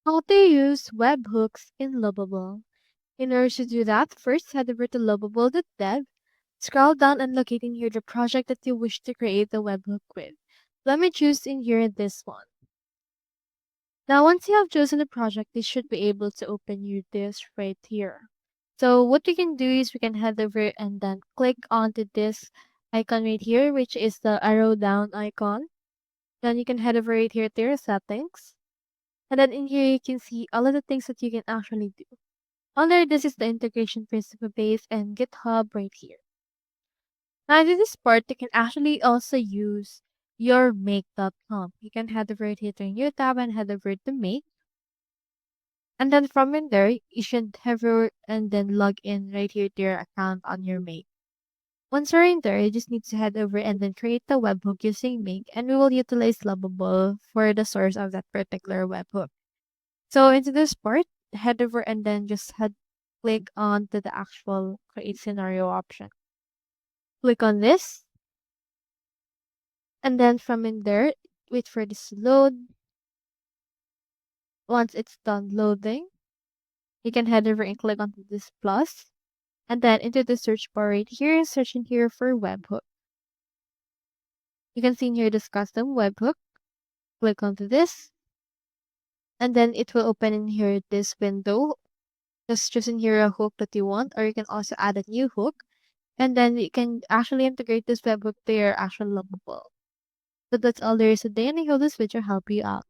How to use webhooks in Lovable. In order to do that, first head over to lovable.dev, scroll down and locate in here the project that you wish to create the webhook with. Let me choose in here this one. Now once you have chosen the project, you should be able to open you this right here. So what we can do is we can head over and then click onto this icon right here, which is the arrow down icon. Then you can head over right here to your settings. And then in here you can see all of the things that you can actually do. Under this is the integration principle base and GitHub right here. Now in this part, you can actually also use your make.com. You can head over here to a new tab and head over to make. And then from in there, you should hover and then log in right here to your account on your make. Once you're in there, you just need to head over and then create the webhook using make, and we will utilize Lovable for the source of that particular webhook. So into this part, head over and then just click on to the actual create scenario option. Click on this, and then from in there, wait for this to load. Once it's done loading, you can head over and click onto this plus, and then into the search bar right here, search in here for webhook. You can see in here this custom webhook. Click onto this, and then it will open in here this window. Just choose in here a hook that you want, or you can also add a new hook. And then you can actually integrate this webhook to your actual Lovable. So that's all there is today, and I hope this video helped you out.